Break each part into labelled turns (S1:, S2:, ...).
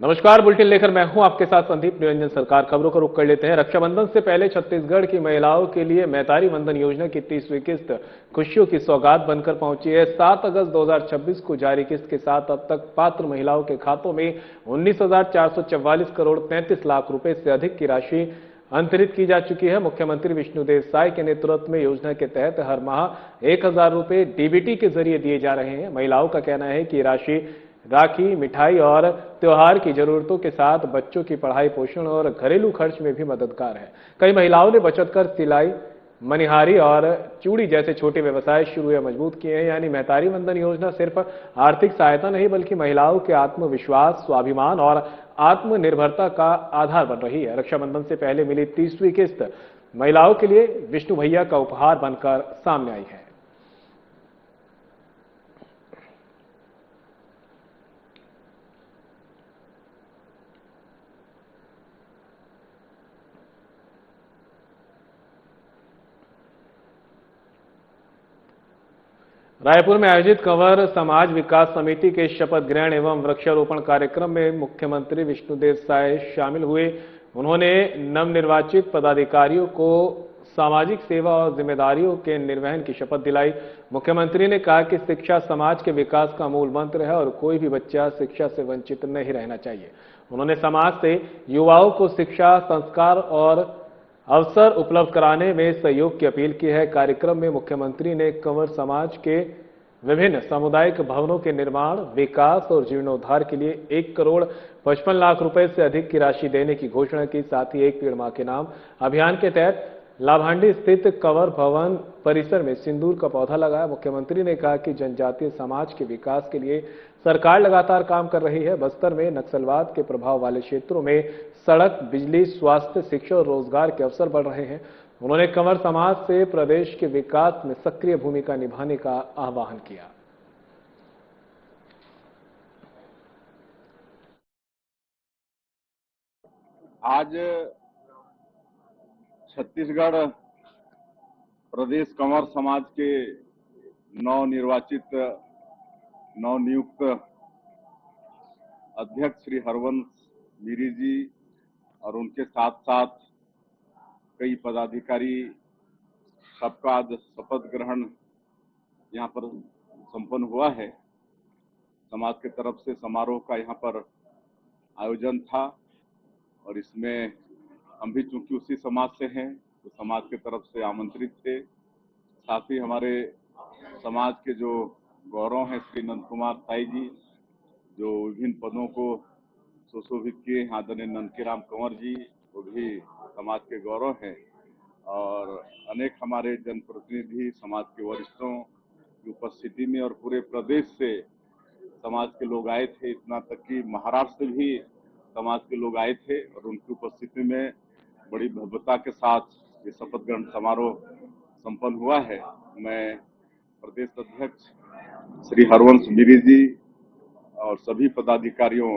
S1: नमस्कार, बुलेटिन लेकर मैं हूं आपके साथ संदीप निरंजन। सरकार खबरों का रुख कर लेते हैं। रक्षाबंधन से पहले छत्तीसगढ़ की महिलाओं के लिए मैतारी वंदन योजना की 30वीं किस्त खुशियों की सौगात बनकर पहुंची है। 7 अगस्त 2026 को जारी किस्त के साथ अब तक पात्र महिलाओं के खातों में 19,444 करोड़ 33 लाख रुपए से अधिक की राशि अंतरित की जा चुकी है। मुख्यमंत्री विष्णुदेव साय के नेतृत्व में योजना के तहत हर माह 1,000 रुपए डीबीटी के जरिए दिए जा रहे हैं। महिलाओं का कहना है कि राशि राखी, मिठाई और त्योहार की जरूरतों के साथ बच्चों की पढ़ाई, पोषण और घरेलू खर्च में भी मददगार है। कई महिलाओं ने बचत कर सिलाई, मनिहारी और चूड़ी जैसे छोटे व्यवसाय शुरू या मजबूत किए हैं। यानी मैतारी वंदन योजना सिर्फ आर्थिक सहायता नहीं बल्कि महिलाओं के आत्मविश्वास, स्वाभिमान और आत्मनिर्भरता का आधार बन रही है। रक्षाबंधन से पहले मिली 30वीं किस्त महिलाओं के लिए विष्णु भैया का उपहार बनकर सामने आई है। रायपुर में आयोजित कंवर समाज विकास समिति के शपथ ग्रहण एवं वृक्षारोपण कार्यक्रम में मुख्यमंत्री विष्णुदेव साय शामिल हुए। उन्होंने नवनिर्वाचित पदाधिकारियों को सामाजिक सेवा और जिम्मेदारियों के निर्वहन की शपथ दिलाई। मुख्यमंत्री ने कहा कि शिक्षा समाज के विकास का मूल मंत्र है और कोई भी बच्चा शिक्षा से वंचित नहीं रहना चाहिए। उन्होंने समाज से युवाओं को शिक्षा, संस्कार और अवसर उपलब्ध कराने में सहयोग की अपील की है। कार्यक्रम में मुख्यमंत्री ने कंवर समाज के विभिन्न सामुदायिक भवनों के निर्माण, विकास और जीर्णोद्धार के लिए 1,55 लाख रुपए से अधिक की राशि देने की घोषणा की। साथ ही एक पेड़ मां के नाम अभियान के तहत लाभांडी स्थित कंवर भवन परिसर में सिंदूर का पौधा लगाया। मुख्यमंत्री ने कहा कि जनजातीय समाज के विकास के लिए सरकार लगातार काम कर रही है। बस्तर में नक्सलवाद के प्रभाव वाले क्षेत्रों में सड़क, बिजली, स्वास्थ्य, शिक्षा और रोजगार के अवसर बढ़ रहे हैं। उन्होंने कंवर समाज से प्रदेश के विकास में सक्रिय भूमिका निभाने का आह्वान किया।
S2: आज छत्तीसगढ़ प्रदेश कंवर समाज के नवनियुक्त अध्यक्ष श्री हरवंश मीरी जी और उनके साथ साथ कई पदाधिकारी सबका आज शपथ ग्रहण यहाँ पर संपन्न हुआ है। समाज के तरफ से समारोह का यहाँ पर आयोजन था और इसमें हम भी चूंकि उसी समाज से हैं तो समाज के तरफ से आमंत्रित थे। साथ ही हमारे समाज के जो गौरव हैं श्री नंद कुमार साई जी, जो विभिन्न पदों को सुशोभित किए, आदरणीय नंदकीराम कंवर जी, वो भी समाज के गौरव हैं। और अनेक हमारे जनप्रतिनिधि, समाज के वरिष्ठों की उपस्थिति में और पूरे प्रदेश से समाज के लोग आए थे। इतना तक कि महाराष्ट्र से भी समाज के लोग आए थे और उनकी उपस्थिति में बड़ी भव्यता के साथ ये शपथ ग्रहण समारोह संपन्न हुआ है। मैं प्रदेश अध्यक्ष श्री हरवंश मीरी जी और सभी पदाधिकारियों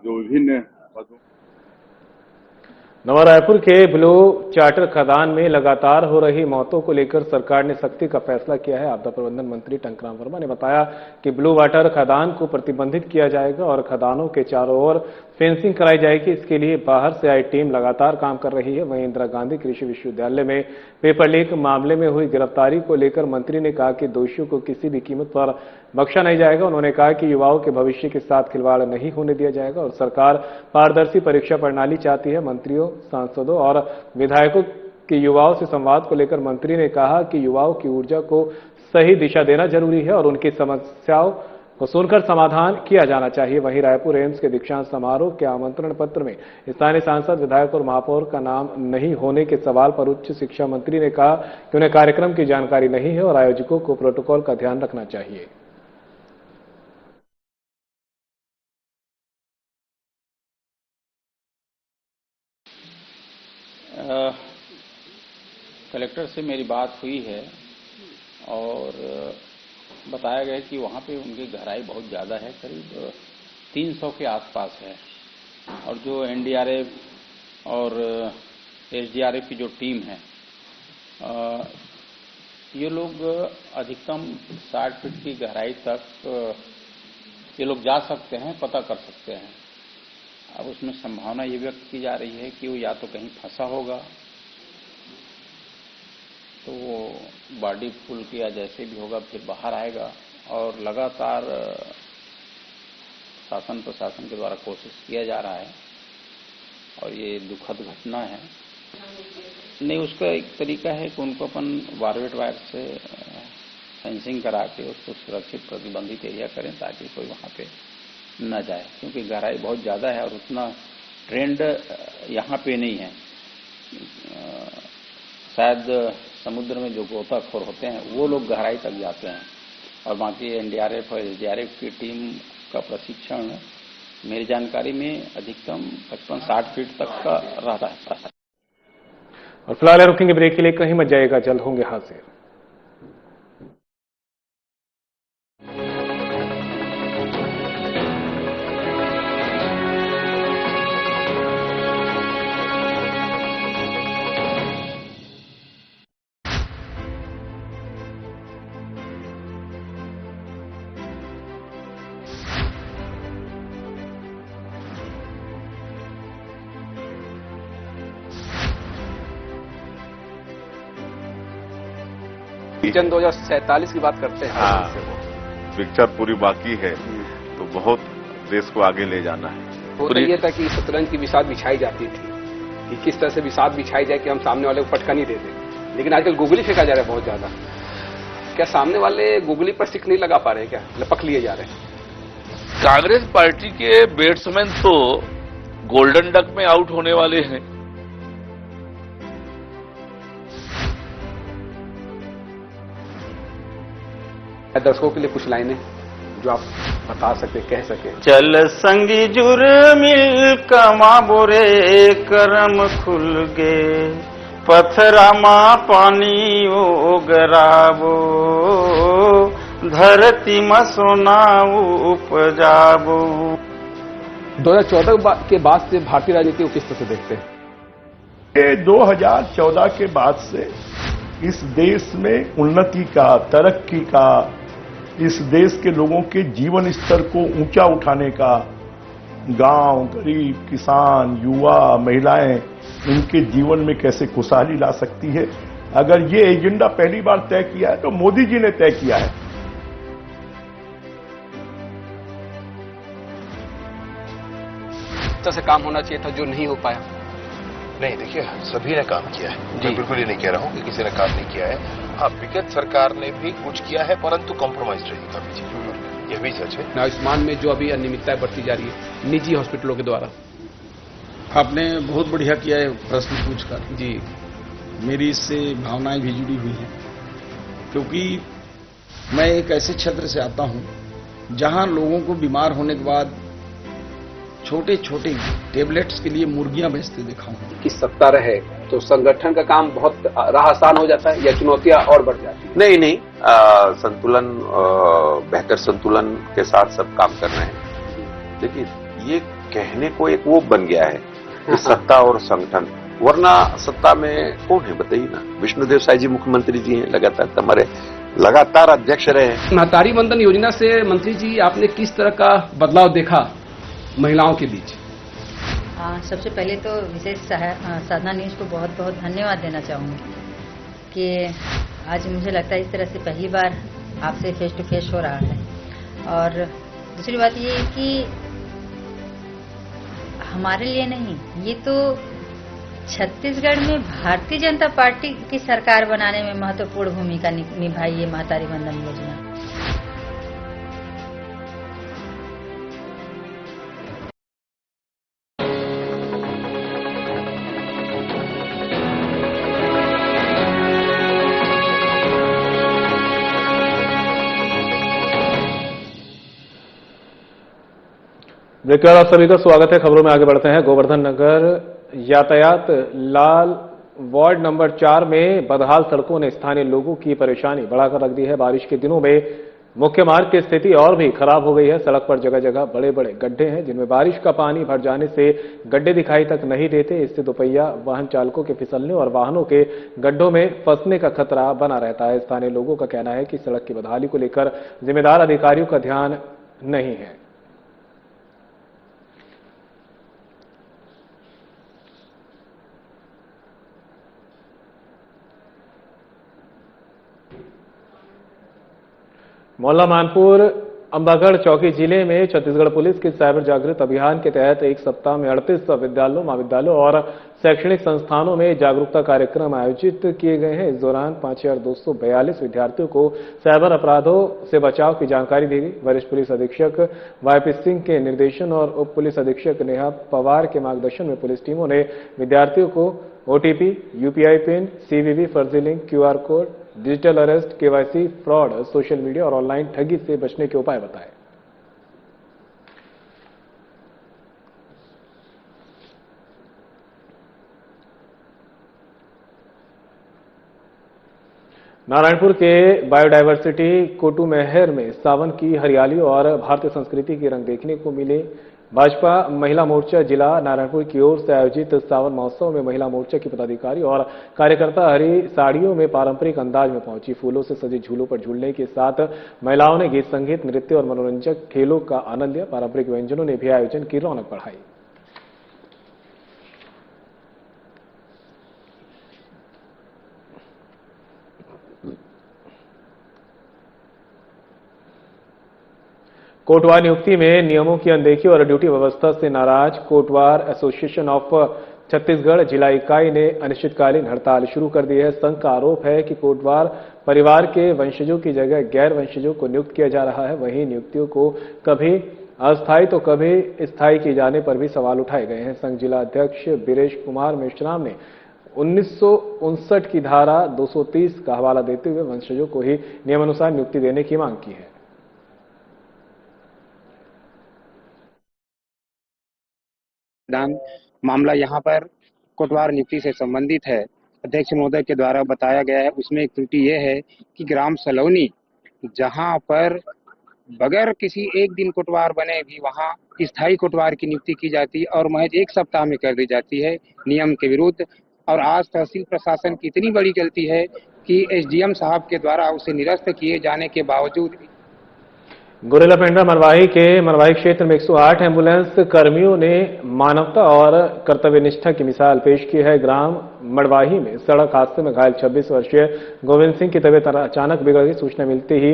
S2: जो विभिन्न पदों
S1: नवा रायपुर के ब्लू चार्टर खदान में लगातार हो रही मौतों को लेकर सरकार ने सख्ती का फैसला किया है। आपदा प्रबंधन मंत्री टंकराम वर्मा ने बताया कि ब्लू वाटर खदान को प्रतिबंधित किया जाएगा और खदानों के चारों ओर फेंसिंग कराई जाएगी। इसके लिए बाहर से आई टीम लगातार काम कर रही है। वहीं इंदिरा गांधी कृषि विश्वविद्यालय में पेपर लीक मामले में हुई गिरफ्तारी को लेकर मंत्री ने कहा कि दोषियों को किसी भी कीमत पर बख्शा नहीं जाएगा। उन्होंने कहा कि युवाओं के भविष्य के साथ खिलवाड़ नहीं होने दिया जाएगा और सरकार पारदर्शी परीक्षा प्रणाली चाहती है। मंत्रियों, सांसदों और विधायकों के युवाओं से संवाद को लेकर मंत्री ने कहा कि युवाओं की ऊर्जा को सही दिशा देना जरूरी है और उनकी समस्याओं को सुनकर समाधान किया जाना चाहिए। वहीं रायपुर एम्स के दीक्षांत समारोह के आमंत्रण पत्र में स्थानीय सांसद, विधायक और महापौर का नाम नहीं होने के सवाल पर उच्च शिक्षा मंत्री ने कहा कि उन्हें कार्यक्रम की जानकारी नहीं है और आयोजकों को प्रोटोकॉल का ध्यान रखना चाहिए।
S3: कलेक्टर से मेरी बात हुई है और बताया गया कि वहाँ पे उनकी गहराई बहुत ज़्यादा है, करीब 300 के आसपास है और जो एनडीआरएफ और एसडीआरएफ की जो टीम है ये लोग अधिकतम 60 फीट की गहराई तक ये लोग जा सकते हैं, पता कर सकते हैं। अब उसमें संभावना ये व्यक्त की जा रही है कि वो या तो कहीं फंसा होगा, तो वो बॉडी फुल किया जैसे भी होगा फिर बाहर आएगा, और लगातार शासन प्रशासन के द्वारा कोशिश किया जा रहा है, और ये दुखद घटना है। नहीं, उसका एक तरीका है कि उनको अपन बारबेट वायर से फेंसिंग करा के उसको सुरक्षित प्रतिबंधित एरिया करें ताकि कोई वहां पे न जाए, क्योंकि गहराई बहुत ज्यादा है और उतना ट्रेंड यहाँ पे नहीं है। शायद समुद्र में जो गोताखोर होते हैं वो लोग गहराई तक जाते हैं, और बाकी एनडीआरएफ और एसडीआरएफ की टीम का प्रशिक्षण मेरी जानकारी में अधिकतम 55-60 फीट तक का रहता है।
S1: और फिलहाल रुकेंगे ब्रेक के लिए, कहीं मत जाएगा, जल्द होंगे हाजिर।
S4: विजन 2047 की बात करते हैं।
S5: हाँ, पिक्चर पूरी बाकी है, तो बहुत देश को आगे ले जाना है।
S4: वो तो ये था कि शतरंज की बिसात बिछाई जाती थी कि किस तरह से बिसात बिछाई जाए कि हम सामने वाले को पटका नहीं देते, लेकिन आजकल गुगली फेंका जा रहा है बहुत ज्यादा। क्या सामने वाले गुगली पर स्टिक नहीं लगा पा रहे, क्या लपक लिए जा रहे हैं?
S6: कांग्रेस पार्टी के बैट्समैन तो गोल्डन डक में आउट होने वाले हैं।
S4: दर्शकों के लिए कुछ लाइनें जो आप बता सके, कह सके।
S7: चल संगी जुर मिल कमा बोरे करम खुल गे, पथरा मा पानी ओगराबो, धरती में सोना उपजाबो।
S4: 2014 के बाद से भारतीय राजनीति को किस तरह से देखते हैं?
S8: 2014 के बाद से इस देश में उन्नति का, तरक्की का, इस देश के लोगों के जीवन स्तर को ऊंचा उठाने का, गांव, गरीब, किसान, युवा, महिलाएं, इनके जीवन में कैसे खुशहाली ला सकती है, अगर ये एजेंडा पहली बार तय किया है तो मोदी जी ने तय किया है।
S4: से काम होना चाहिए था जो नहीं हो पाया।
S9: नहीं, देखिए सभी ने काम किया है, मैं बिल्कुल ये नहीं कह रहा हूं कि किसी ने काम नहीं किया है। हाँ, विगत सरकार ने भी कुछ किया है, परंतु कॉम्प्रोमाइज रही काफी चीजों पर, यह भी सच है।
S4: आयुष्मान में जो अभी अनियमितताएं बढ़ती जा रही है निजी हॉस्पिटलों के द्वारा।
S10: आपने बहुत बढ़िया किया है प्रश्न पूछकर जी, मेरी इससे भावनाएं भी जुड़ी हुई हैं, क्योंकि मैं एक ऐसे क्षेत्र से आता हूं जहां लोगों को बीमार होने के बाद छोटे छोटे टेबलेट्स के लिए मुर्गियां बेचते देखा हूं।
S4: कि सत्ता रहे तो संगठन का काम बहुत राह आसान हो जाता है या चुनौतियां और बढ़ जाती है?
S11: नहीं, संतुलन, बेहतर संतुलन के साथ सब काम कर रहे हैं। देखिए, ये कहने को एक वो बन गया है कि सत्ता और संगठन, वरना सत्ता में कौन है बताइए ना। विष्णुदेव साय जी मुख्यमंत्री जी हैं, लगातार अध्यक्ष रहे हैं।
S4: महतारी वंदन योजना से मंत्री जी आपने किस तरह का बदलाव देखा महिलाओं के बीच?
S12: सबसे पहले तो विशेष साधना न्यूज को बहुत बहुत धन्यवाद देना चाहूँगी कि आज मुझे लगता है इस तरह से पहली बार आपसे फेस टू फेस हो रहा है। और दूसरी बात ये है कि हमारे लिए नहीं, ये तो छत्तीसगढ़ में भारतीय जनता पार्टी की सरकार बनाने में महत्वपूर्ण भूमिका निभाई है महतारी वंदन योजना।
S1: ब्रेक के बाद आप सभी का स्वागत है। खबरों में आगे बढ़ते हैं। गोवर्धन नगर यातायात लाल वार्ड नंबर 4 में बदहाल सड़कों ने स्थानीय लोगों की परेशानी बढ़ाकर रख दी है। बारिश के दिनों में मुख्य मार्ग की स्थिति और भी खराब हो गई है। सड़क पर जगह जगह बड़े बड़े गड्ढे हैं जिनमें बारिश का पानी भर जाने से गड्ढे दिखाई तक नहीं देते। इससे दोपहिया वाहन चालकों के फिसलने और वाहनों के गड्ढों में फंसने का खतरा बना रहता है। स्थानीय लोगों का कहना है कि सड़क की बदहाली को लेकर जिम्मेदार अधिकारियों का ध्यान नहीं है। मोहल्ला मानपुर अंबागढ़ चौकी जिले में छत्तीसगढ़ पुलिस के साइबर जागृत अभियान के तहत एक सप्ताह में 38 विद्यालयों, महाविद्यालयों और शैक्षणिक संस्थानों में जागरूकता कार्यक्रम आयोजित किए गए हैं। इस दौरान 5242 विद्यार्थियों को साइबर अपराधों से बचाव की जानकारी दी गई। वरिष्ठ पुलिस अधीक्षक वाईपी सिंह के निर्देशन और उप पुलिस अधीक्षक नेहा पवार के मार्गदर्शन में पुलिस टीमों ने विद्यार्थियों को ओटीपी, यूपीआई पिन, सीवीवी, फर्जी link, QR code, digital arrest, KYC, fraud, social media और ऑनलाइन ठगी से बचने के उपाय बताए। नारायणपुर के बायोडायवर्सिटी कोटुमेहर में सावन की हरियाली और भारतीय संस्कृति के रंग देखने को मिले। भाजपा महिला मोर्चा जिला नारायणपुर की ओर से आयोजित सावन महोत्सव में महिला मोर्चा की पदाधिकारी और कार्यकर्ता हरी साड़ियों में पारंपरिक अंदाज में पहुंची। फूलों से सजे झूलों पर झूलने के साथ महिलाओं ने गीत संगीत, नृत्य और मनोरंजक खेलों का आनंद लिया। पारंपरिक व्यंजनों ने भी आयोजन की रौनक बढ़ाई। कोटवार नियुक्ति में नियमों की अनदेखी और ड्यूटी व्यवस्था से नाराज कोटवार एसोसिएशन ऑफ छत्तीसगढ़ जिला इकाई ने अनिश्चितकालीन हड़ताल शुरू कर दी है। संघ का आरोप है कि कोटवार परिवार के वंशजों की जगह गैर वंशजों को नियुक्त किया जा रहा है। वहीं नियुक्तियों को कभी अस्थायी तो कभी स्थायी किए जाने पर भी सवाल उठाए गए हैं। संघ जिला अध्यक्ष बीरेश कुमार मेश्राम ने 1959 की धारा 230 का हवाला देते हुए वंशजों को ही नियमानुसार नियुक्ति देने की मांग की है।
S13: मामला यहाँ पर कोटवार नियुक्ति से संबंधित है। अध्यक्ष महोदय के द्वारा बताया गया है, उसमें एक त्रुटि ये है कि ग्राम सलौनी जहाँ पर बगैर किसी एक दिन कोटवार बने भी वहाँ स्थायी कोटवार की नियुक्ति की जाती है और महज एक सप्ताह में कर दी जाती है नियम के विरुद्ध। और आज तहसील प्रशासन की इतनी बड़ी गलती है कि एसडीएम साहब के द्वारा उसे निरस्त किए जाने के बावजूद
S1: गुरेला पेंड्रा मरवाही के मरवाही क्षेत्र में 108 एम्बुलेंस कर्मियों ने मानवता और कर्तव्यनिष्ठा की मिसाल पेश की है। ग्राम मरवाही में सड़क हादसे में घायल 26 वर्षीय गोविंद सिंह की तबीयत अचानक बिगड़ गई। सूचना मिलते ही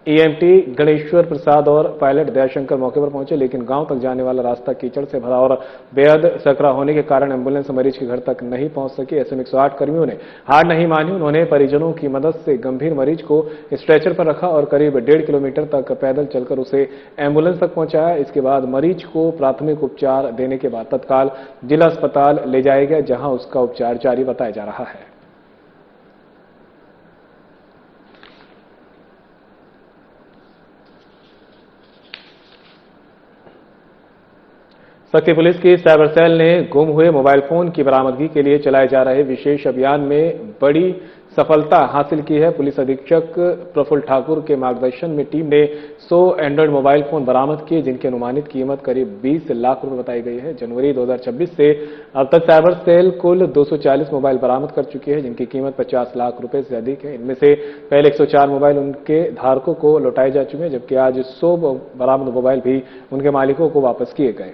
S1: ईएमटी गणेश्वर प्रसाद और पायलट दयाशंकर मौके पर पहुंचे, लेकिन गांव तक जाने वाला रास्ता कीचड़ से भरा और बेहद सकरा होने के कारण एम्बुलेंस मरीज के घर तक नहीं पहुंच सकी। ऐसे में 108 कर्मियों ने हार नहीं मानी। उन्होंने परिजनों की मदद से गंभीर मरीज को स्ट्रेचर पर रखा और करीब 1.5 किलोमीटर तक पैदल चलकर उसे एम्बुलेंस तक पहुंचाया। इसके बाद मरीज को प्राथमिक उपचार देने के बाद तत्काल जिला अस्पताल ले जाया गया, जहां उसका उपचार जारी बताया जा रहा है। सखी पुलिस की साइबर सेल ने गुम हुए मोबाइल फोन की बरामदगी के लिए चलाए जा रहे विशेष अभियान में बड़ी सफलता हासिल की है। पुलिस अधीक्षक प्रफुल्ल ठाकुर के मार्गदर्शन में टीम ने 100 एंड्रॉइड मोबाइल फोन बरामद किए, जिनकी अनुमानित कीमत करीब 20 लाख रुपए बताई गई है। जनवरी 2026 से अब तक साइबर सेल कुल 240 मोबाइल बरामद कर चुकी है, जिनकी कीमत 50 लाख रुपए से अधिक है। इनमें से पहले 104 मोबाइल उनके धारकों को लौटाए जा चुके हैं, जबकि आज 100 बरामद मोबाइल भी उनके मालिकों को वापस किए गए।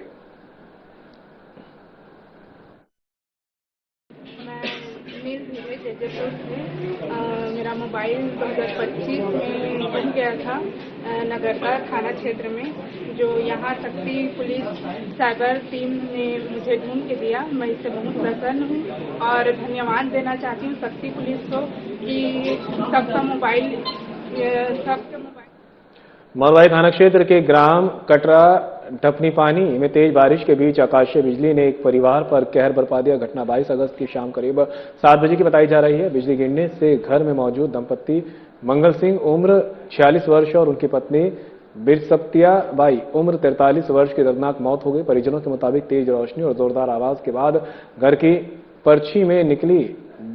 S14: मेरा मोबाइल 2025 में गुम गया था नगरदा थाना क्षेत्र में, जो यहाँ शक्ति पुलिस साइबर टीम ने मुझे ढूंढ के दिया। मैं इससे बहुत प्रसन्न हूँ और धन्यवाद देना चाहती हूँ शक्ति पुलिस को कि सबका मोबाइल
S1: मरवाही थाना क्षेत्र के ग्राम कटरा ढपनी पानी में तेज बारिश के बीच आकाशीय बिजली ने एक परिवार पर कहर बरपा दिया। घटना 22 अगस्त की शाम करीब 7 बजे की बताई जा रही है। बिजली गिरने से घर में मौजूद दंपत्ति मंगल सिंह उम्र 46 वर्ष और उनकी पत्नी बिरसपतिया बाई उम्र 43 वर्ष की दर्दनाक मौत हो गई। परिजनों के मुताबिक तेज रोशनी और जोरदार आवाज के बाद घर की पर्ची में निकली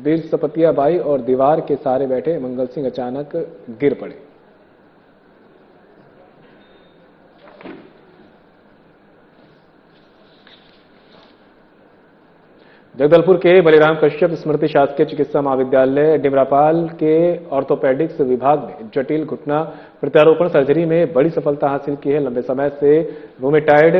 S1: बिरसपतिया बाई और दीवार के सहारे बैठे मंगल सिंह अचानक गिर पड़े। जगदलपुर के बलिराम कश्यप स्मृति शासकीय चिकित्सा महाविद्यालय डिमरापाल के ऑर्थोपेडिक्स विभाग में जटिल घुटना प्रत्यारोपण सर्जरी में बड़ी सफलता हासिल की है। लंबे समय से रूमेटाइड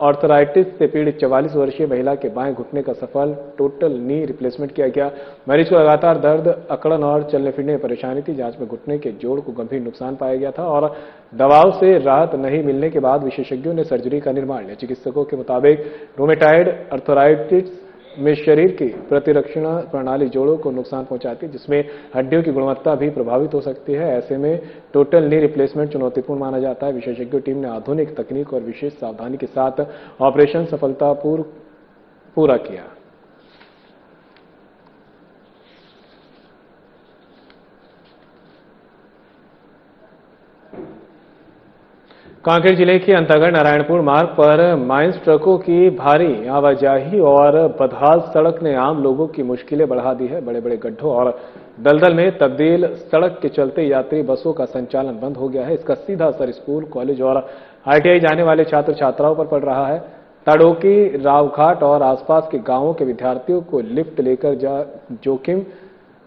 S1: आर्थराइटिस से पीड़ित 44 वर्षीय महिला के बाएं घुटने का सफल टोटल नी रिप्लेसमेंट किया गया। मरीज को लगातार दर्द, अकड़न और चलने फिरने में परेशानी थी। जांच में घुटने के जोड़ को गंभीर नुकसान पाया गया था और दवाओं से राहत नहीं मिलने के बाद विशेषज्ञों ने सर्जरी का निर्माण लिया। चिकित्सकों के मुताबिक रूमेटाइड आर्थराइटिस में शरीर की प्रतिरक्षण प्रणाली जोड़ों को नुकसान पहुंचाती है, जिसमें हड्डियों की गुणवत्ता भी प्रभावित हो सकती है। ऐसे में टोटल नी रिप्लेसमेंट चुनौतीपूर्ण माना जाता है। विशेषज्ञ टीम ने आधुनिक तकनीक और विशेष सावधानी के साथ ऑपरेशन सफलतापूर्वक पूरा किया। कांकेर जिले के अंतागढ़ नारायणपुर मार्ग पर माइंस ट्रकों की भारी आवाजाही और बदहाल सड़क ने आम लोगों की मुश्किलें बढ़ा दी है। बड़े बड़े गड्ढों और दलदल में तब्दील सड़क के चलते यात्री बसों का संचालन बंद हो गया है। इसका सीधा असर स्कूल, कॉलेज और ITI जाने वाले छात्र छात्राओं पर पड़ रहा है। ताड़ोकी, रावघाट और आसपास के गांवों के विद्यार्थियों को लिफ्ट लेकर जोखिम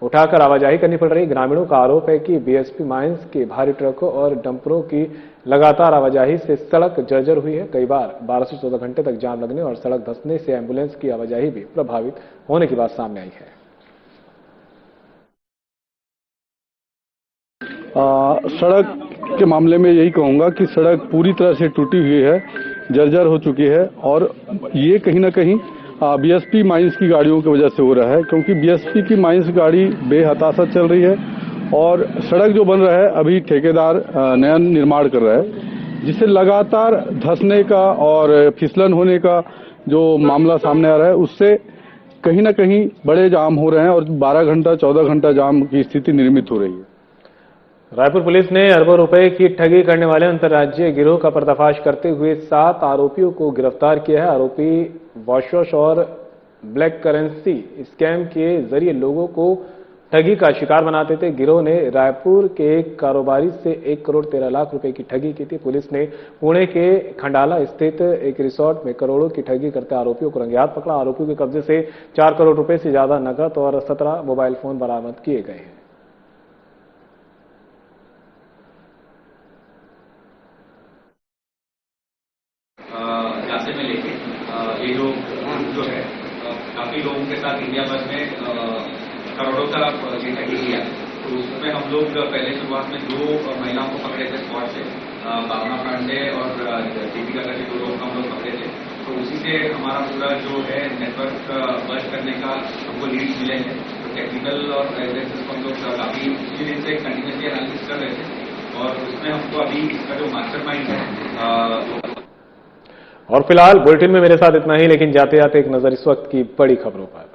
S1: उठाकर आवाजाही करनी पड़ रही। ग्रामीणों का आरोप है कि BSP माइंस के भारी ट्रकों और डंपरों की लगातार आवाजाही से सड़क जर्जर हुई है। कई बार 12 से 14 घंटे तक जाम लगने और सड़क धंसने से एम्बुलेंस की आवाजाही भी प्रभावित होने की बात सामने आई है।
S15: सड़क के मामले में यही कहूंगा कि सड़क पूरी तरह से टूटी हुई है, जर्जर हो चुकी है और ये कहीं ना कहीं BSP माइंस की गाड़ियों की वजह से हो रहा है, क्योंकि BSP की माइंस गाड़ी बेहताशा चल रही है और सड़क जो बन रहा है अभी ठेकेदार नया निर्माण कर रहा है, जिससे लगातार धंसने का और फिसलन होने का जो मामला सामने आ रहा है, उससे कहीं ना कहीं बड़े जाम हो रहे हैं और 12 घंटा 14 घंटा जाम की स्थिति निर्मित हो रही है।
S1: रायपुर पुलिस ने अरबों रुपए की ठगी करने वाले अंतर्राज्यीय गिरोह का पर्दाफाश करते हुए 7 आरोपियों को गिरफ्तार किया है। आरोपी वॉश और ब्लैक करेंसी स्कैम के जरिए लोगों को ठगी का शिकार बनाते थे। गिरोह ने रायपुर के एक कारोबारी से 1 करोड़ 13 लाख रुपए की ठगी की थी। पुलिस ने पुणे के खंडाला स्थित एक रिसोर्ट में करोड़ों की ठगी करते आरोपियों को रंगे हाथ पकड़ा। आरोपियों के कब्जे से 4 करोड़ रुपए से ज्यादा नकद और 17 मोबाइल फोन बरामद किए गए हैं।
S16: जांचे में लेके ये जो है काफी लोगों के साथ इंडिया भर में करोड़ों का ये ठगी किया। तो उसमें हम लोग पहले शुरुआत में 2 महिलाओं को पकड़े थे स्पॉट से, भावना पांडे और दीपिका करके 2 लोग हम लोग पकड़े थे। तो उसी से हमारा पूरा जो है नेटवर्क बस्ट करने का हमको लीड्स मिले हैं। तो टेक्निकल और एविडेंसेस को हम लोग काफी दिन से कंटिन्यूसली एनालिसिस कर रहे थे और उसमें हमको अभी इसका जो मास्टरमाइंड है।
S1: और फिलहाल बुलेटिन में मेरे साथ इतना ही, लेकिन जाते जाते एक नजर इस वक्त की बड़ी खबरों पर।